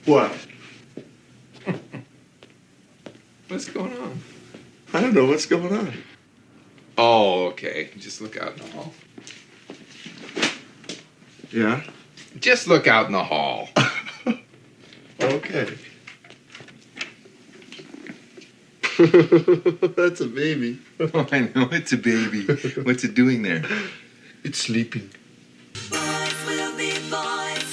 What? What's going on? I don't know what's going on. Oh, okay. Just look out in the hall. Yeah? Just look out in the hall. Okay. That's a baby. Oh, I know it's a baby. What's it doing there? It's sleeping. Boys will be boys.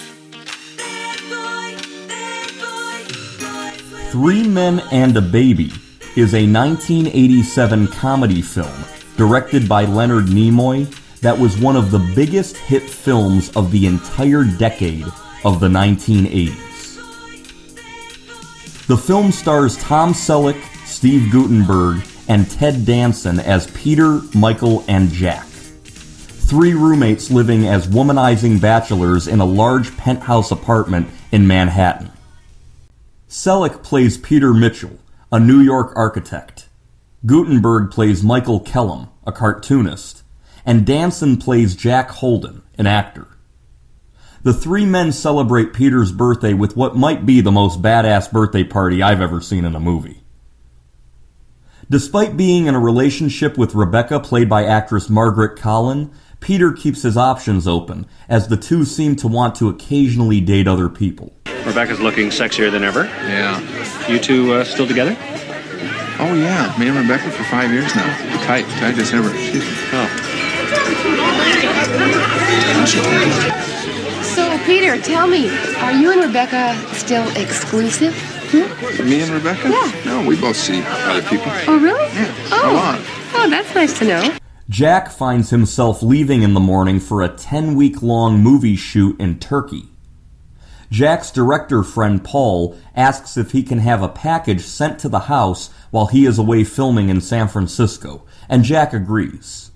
Bad boy, bad boy. Boys will Three Men and a Baby is a 1987 comedy film directed by Leonard Nimoy that was one of the biggest hit films of the entire decade of the 1980s. The film stars Tom Selleck, Steve Guttenberg, and Ted Danson as Peter, Michael, and Jack. Three roommates living as womanizing bachelors in a large penthouse apartment in Manhattan. Selleck plays Peter Mitchell, a New York architect. Guttenberg plays Michael Kellum, a cartoonist. And Danson plays Jack Holden, an actor. The three men celebrate Peter's birthday with what might be the most badass birthday party I've ever seen in a movie. Despite being in a relationship with Rebecca, played by actress Margaret Collin, Peter keeps his options open, as the two seem to want to occasionally date other people. Rebecca's looking sexier than ever. Yeah. You two still together? Oh, yeah. Me and Rebecca for 5 years now. Tight as ever. Excuse me. Oh. So, Peter, tell me, are you and Rebecca still exclusive? Me and Rebecca? Yeah. No, we both see other people. Oh, really? Yeah. Oh. A lot. Oh, that's nice to know. Jack finds himself leaving in the morning for a 10-week-long movie shoot in Turkey. Jack's director friend Paul asks if he can have a package sent to the house while he is away filming in San Francisco, and Jack agrees.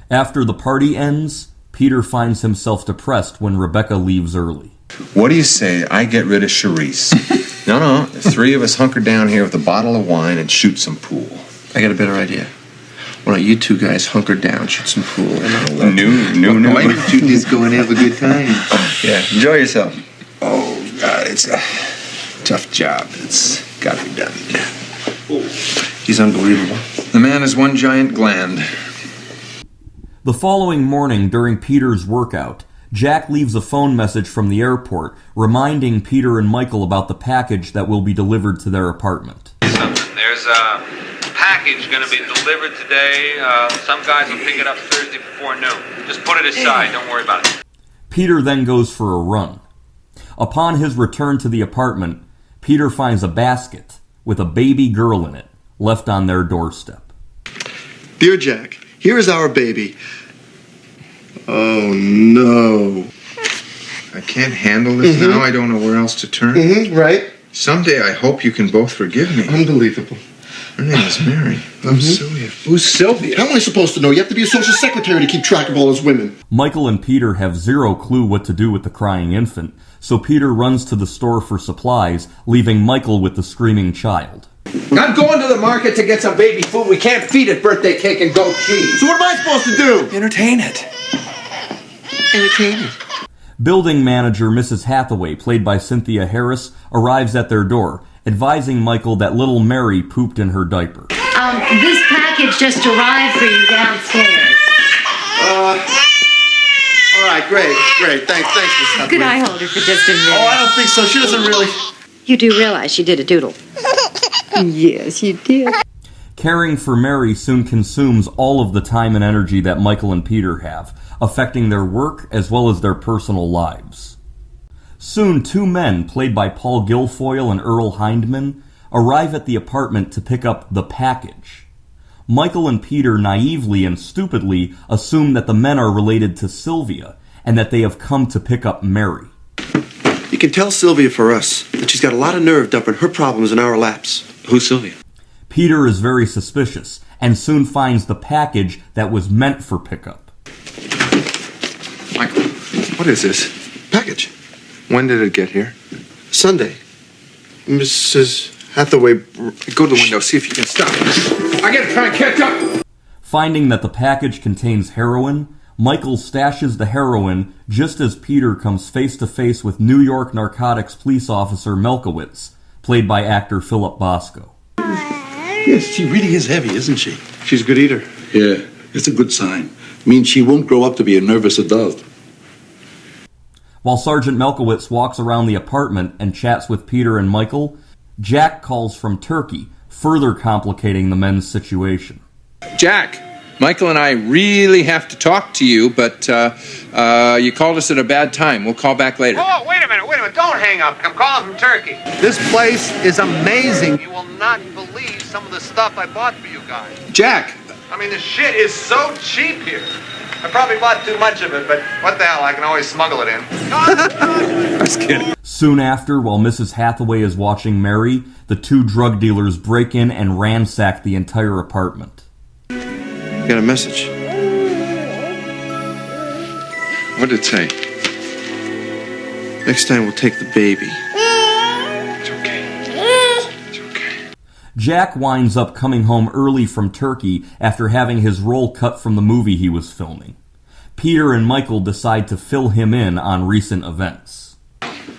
After the party ends, Peter finds himself depressed when Rebecca leaves early. What do you say I get rid of Charisse? No, the three of us hunker down here with a bottle of wine and shoot some pool. I got a better idea. Why don't you two guys hunker down, shoot some pool, and I'll... No. Why don't you just go and have a good time? Yeah, enjoy yourself. Oh, God, it's a tough job. It's got to be done. He's unbelievable. The man is one giant gland. The following morning, during Peter's workout, Jack leaves a phone message from the airport reminding Peter and Michael about the package that will be delivered to their apartment. There's a package going to be delivered today. Some guys will pick it up Thursday before noon. Just put it aside. Don't worry about it. Peter then goes for a run. Upon his return to the apartment, Peter finds a basket with a baby girl in it, left on their doorstep. Dear Jack, here is our baby. Oh, no. I can't handle this now. I don't know where else to turn. Right? Someday I hope you can both forgive me. Unbelievable. Her name is Mary. I'm Sylvia. Who's Sylvia? How am I supposed to know? You have to be a social secretary to keep track of all those women. Michael and Peter have zero clue what to do with the crying infant, so Peter runs to the store for supplies, leaving Michael with the screaming child. I'm going to the market to get some baby food. We can't feed it birthday cake and goat cheese. So what am I supposed to do? Entertain it. Entertain it. Building manager Mrs. Hathaway, played by Cynthia Harris, arrives at their door, advising Michael that little Mary pooped in her diaper. This package just arrived for you downstairs. All right, great. Thanks, Miss Hathaway. Could I hold her for just a minute? Oh, I don't think so. She doesn't really... You do realize she did a doodle. Yes, you did. Caring for Mary soon consumes all of the time and energy that Michael and Peter have, affecting their work as well as their personal lives. Soon, two men, played by Paul Guilfoyle and Earl Hindman, arrive at the apartment to pick up the package. Michael and Peter naively and stupidly assume that the men are related to Sylvia, and that they have come to pick up Mary. You can tell Sylvia for us that she's got a lot of nerve dumping her problems in our laps. Who's Sylvia? Peter is very suspicious, and soon finds the package that was meant for pickup. Michael, what is this? Package. When did it get here? Sunday. Mrs. Hathaway... Go to the window, see if you can stop it. I gotta try and catch up. Finding that the package contains heroin, Michael stashes the heroin just as Peter comes face to face with New York narcotics police officer Melkowitz, played by actor Philip Bosco. Yes, she really is heavy, isn't she? She's a good eater. Yeah, it's a good sign. Means she won't grow up to be a nervous adult. While Sergeant Melkowitz walks around the apartment and chats with Peter and Michael, Jack calls from Turkey, further complicating the men's situation. Jack, Michael and I really have to talk to you, but you called us at a bad time. We'll call back later. Oh, wait a minute. Don't hang up. I'm calling from Turkey. This place is amazing. You will not believe some of the stuff I bought for you guys. Jack! I mean, the shit is so cheap here. I probably bought too much of it, but what the hell, I can always smuggle it in. I was kidding. Soon after, while Mrs. Hathaway is watching Mary, the two drug dealers break in and ransack the entire apartment. Got a message. What did it say? Next time we'll take the baby. It's okay. It's okay. Jack winds up coming home early from Turkey after having his role cut from the movie he was filming. Peter and Michael decide to fill him in on recent events.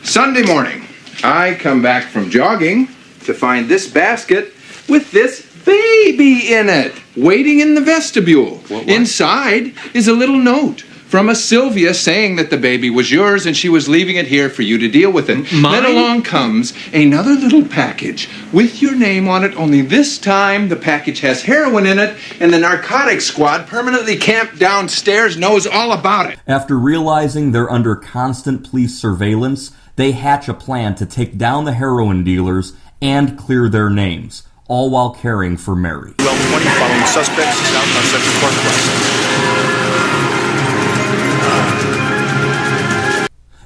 Sunday morning, I come back from jogging to find this basket with this baby in it, waiting in the vestibule. Inside is a little note from a Sylvia saying that the baby was yours and she was leaving it here for you to deal with it. Then along comes another little package with your name on it, only this time the package has heroin in it, and the narcotics squad permanently camped downstairs knows all about it. After realizing they're under constant police surveillance, they hatch a plan to take down the heroin dealers and clear their names, all while caring for Mary. Well, 20 following suspects south on Central Park West.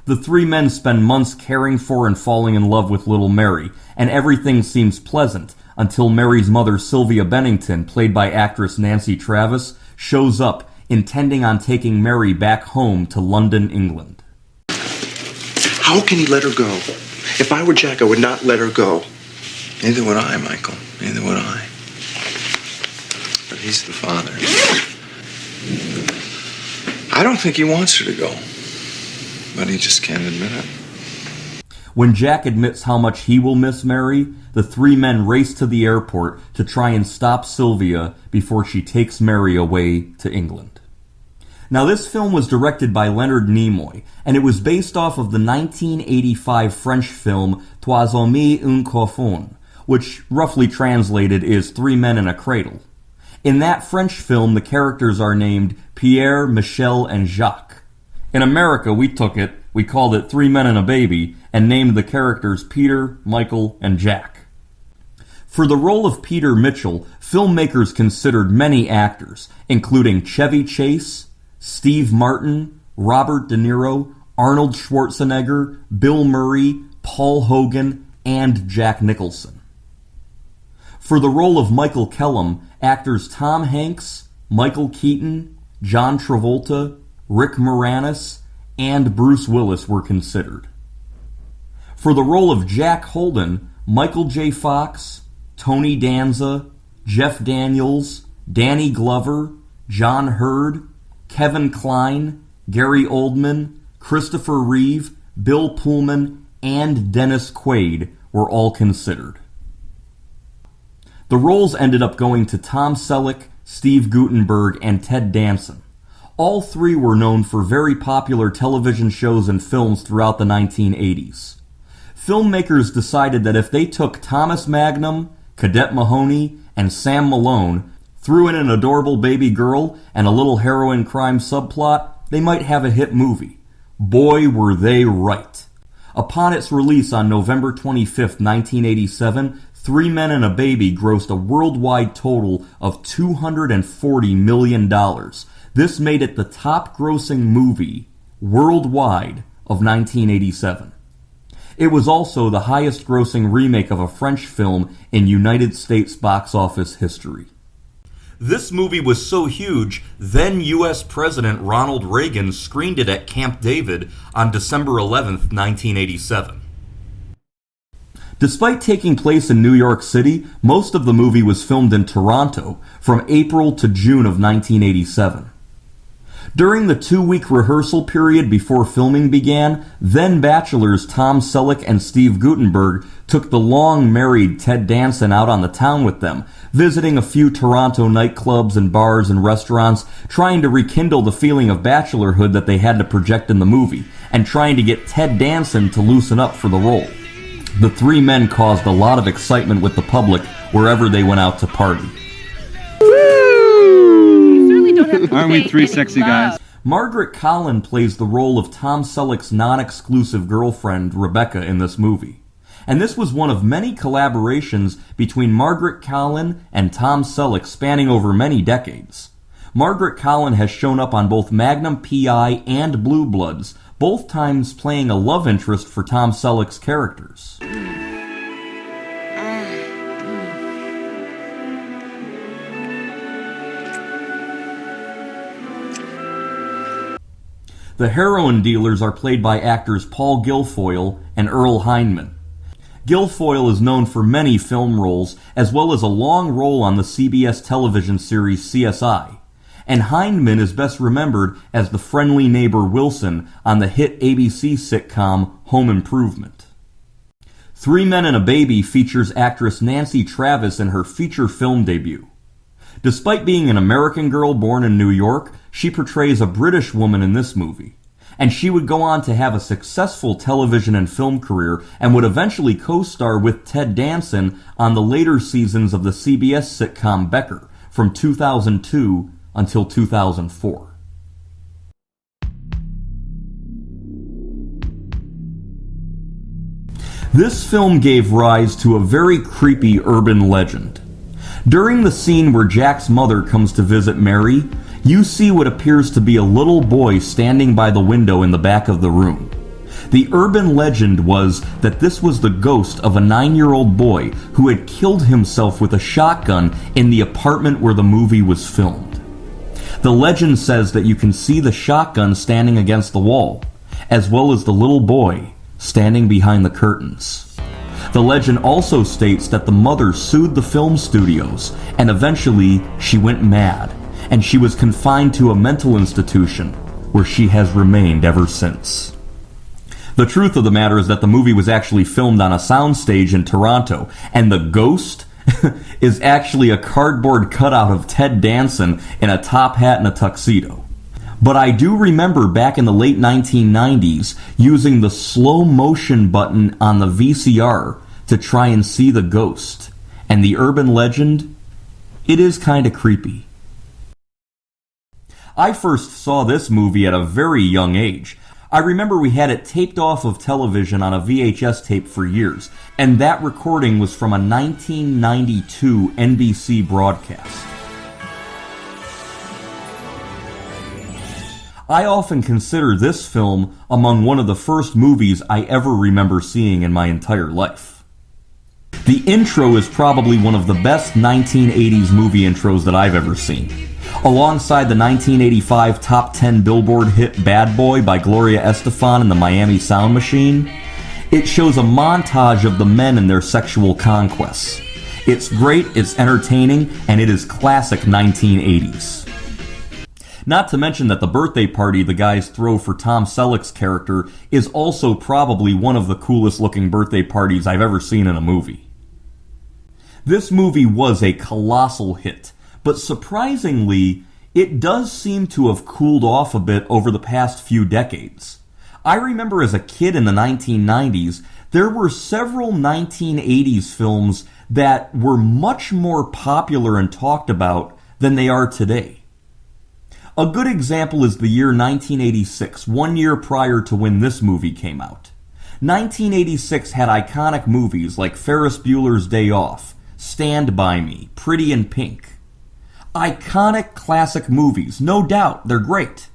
The three men spend months caring for and falling in love with little Mary, and everything seems pleasant until Mary's mother, Sylvia Bennington, played by actress Nancy Travis, shows up, intending on taking Mary back home to London, England. How can he let her go? If I were Jack, I would not let her go. Neither would I, Michael. Neither would I. But he's the father. I don't think he wants her to go. But he just can't admit it. When Jack admits how much he will miss Mary, the three men race to the airport to try and stop Sylvia before she takes Mary away to England. Now, this film was directed by Leonard Nimoy, and it was based off of the 1985 French film Trois Hommes un Coffin, which roughly translated is Three Men in a Cradle. In that French film, the characters are named Pierre, Michel, and Jacques. In America, we took it, we called it Three Men and a Baby, and named the characters Peter, Michael, and Jack. For the role of Peter Mitchell, filmmakers considered many actors, including Chevy Chase, Steve Martin, Robert De Niro, Arnold Schwarzenegger, Bill Murray, Paul Hogan, and Jack Nicholson. For the role of Michael Kellum, actors Tom Hanks, Michael Keaton, John Travolta, Rick Moranis, and Bruce Willis were considered. For the role of Jack Holden, Michael J. Fox, Tony Danza, Jeff Daniels, Danny Glover, John Hurd, Kevin Kline, Gary Oldman, Christopher Reeve, Bill Pullman, and Dennis Quaid were all considered. The roles ended up going to Tom Selleck, Steve Guttenberg, and Ted Danson. All three were known for very popular television shows and films throughout the 1980s. Filmmakers decided that if they took Thomas Magnum, Cadet Mahoney, and Sam Malone, threw in an adorable baby girl, and a little heroin crime subplot, they might have a hit movie. Boy, were they right. Upon its release on November 25, 1987, Three Men and a Baby grossed a worldwide total of $240 million. This made it the top-grossing movie worldwide of 1987. It was also the highest-grossing remake of a French film in United States box office history. This movie was so huge, then U.S. President Ronald Reagan screened it at Camp David on December 11, 1987. Despite taking place in New York City, most of the movie was filmed in Toronto from April to June of 1987. During the 2-week rehearsal period before filming began, then bachelors Tom Selleck and Steve Guttenberg took the long-married Ted Danson out on the town with them, visiting a few Toronto nightclubs and bars and restaurants, trying to rekindle the feeling of bachelorhood that they had to project in the movie, and trying to get Ted Danson to loosen up for the role. The three men caused a lot of excitement with the public wherever they went out to party. Aren't we three sexy guys? Margaret Collin plays the role of Tom Selleck's non-exclusive girlfriend, Rebecca, in this movie. And this was one of many collaborations between Margaret Collin and Tom Selleck spanning over many decades. Margaret Collin has shown up on both Magnum P.I. and Blue Bloods, both times playing a love interest for Tom Selleck's characters. The heroin dealers are played by actors Paul Guilfoyle and Earl Hindman. Guilfoyle is known for many film roles, as well as a long role on the CBS television series CSI. And Hindman is best remembered as the friendly neighbor Wilson on the hit ABC sitcom Home Improvement. Three Men and a Baby features actress Nancy Travis in her feature film debut. Despite being an American girl born in New York, she portrays a British woman in this movie. And she would go on to have a successful television and film career and would eventually co-star with Ted Danson on the later seasons of the CBS sitcom Becker from 2002 until 2004. This film gave rise to a very creepy urban legend. During the scene where Jack's mother comes to visit Mary, you see what appears to be a little boy standing by the window in the back of the room. The urban legend was that this was the ghost of a 9-year-old boy who had killed himself with a shotgun in the apartment where the movie was filmed. The legend says that you can see the shotgun standing against the wall, as well as the little boy standing behind the curtains. The legend also states that the mother sued the film studios, and eventually she went mad, and she was confined to a mental institution where she has remained ever since. The truth of the matter is that the movie was actually filmed on a soundstage in Toronto, and the ghost is actually a cardboard cutout of Ted Danson in a top hat and a tuxedo. But I do remember back in the late 1990s using the slow motion button on the VCR to try and see the ghost. And the urban legend, it is kind of creepy. I first saw this movie at a very young age. I remember we had it taped off of television on a VHS tape for years, and that recording was from a 1992 NBC broadcast. I often consider this film among one of the first movies I ever remember seeing in my entire life. The intro is probably one of the best 1980s movie intros that I've ever seen. Alongside the 1985 top 10 Billboard hit Bad Boy by Gloria Estefan and the Miami Sound Machine, it shows a montage of the men and their sexual conquests. It's great, it's entertaining, and it is classic 1980s. Not to mention that the birthday party the guys throw for Tom Selleck's character is also probably one of the coolest looking birthday parties I've ever seen in a movie. This movie was a colossal hit, but surprisingly, it does seem to have cooled off a bit over the past few decades. I remember as a kid in the 1990s, there were several 1980s films that were much more popular and talked about than they are today. A good example is the year 1986, 1 year prior to when this movie came out. 1986 had iconic movies like Ferris Bueller's Day Off, Stand By Me, Pretty in Pink. Iconic classic movies, no doubt, they're great.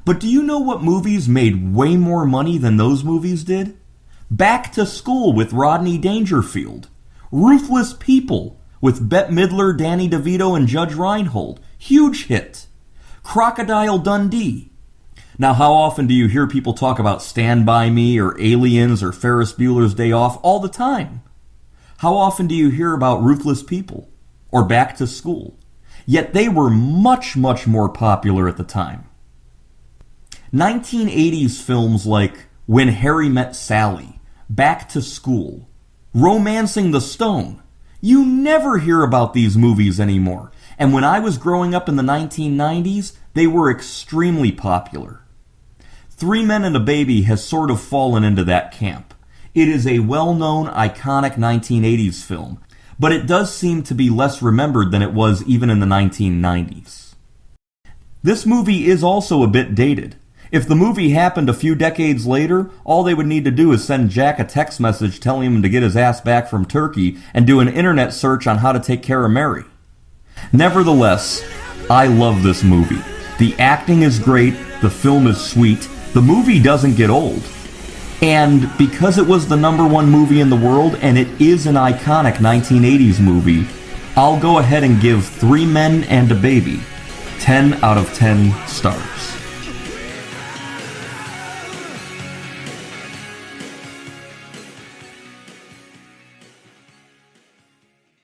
But do you know what movies made way more money than those movies did? Back to School with Rodney Dangerfield. Ruthless People with Bette Midler, Danny DeVito, and Judge Reinhold. Huge hit. Crocodile Dundee. Now, how often do you hear people talk about Stand By Me or Aliens or Ferris Bueller's Day Off? All the time. How often do you hear about Ruthless People or Back to School? Yet they were much, much more popular at the time. 1980s films like When Harry Met Sally, Back to School, Romancing the Stone. You never hear about these movies anymore. And when I was growing up in the 1990s, they were extremely popular. Three Men and a Baby has sort of fallen into that camp. It is a well-known, iconic 1980s film, but it does seem to be less remembered than it was even in the 1990s. This movie is also a bit dated. If the movie happened a few decades later, all they would need to do is send Jack a text message telling him to get his ass back from Turkey and do an internet search on how to take care of Mary. Nevertheless, I love this movie. The acting is great, the film is sweet, the movie doesn't get old. And because it was the #1 movie in the world and it is an iconic 1980s movie, I'll go ahead and give Three Men and a Baby 10 out of 10 stars.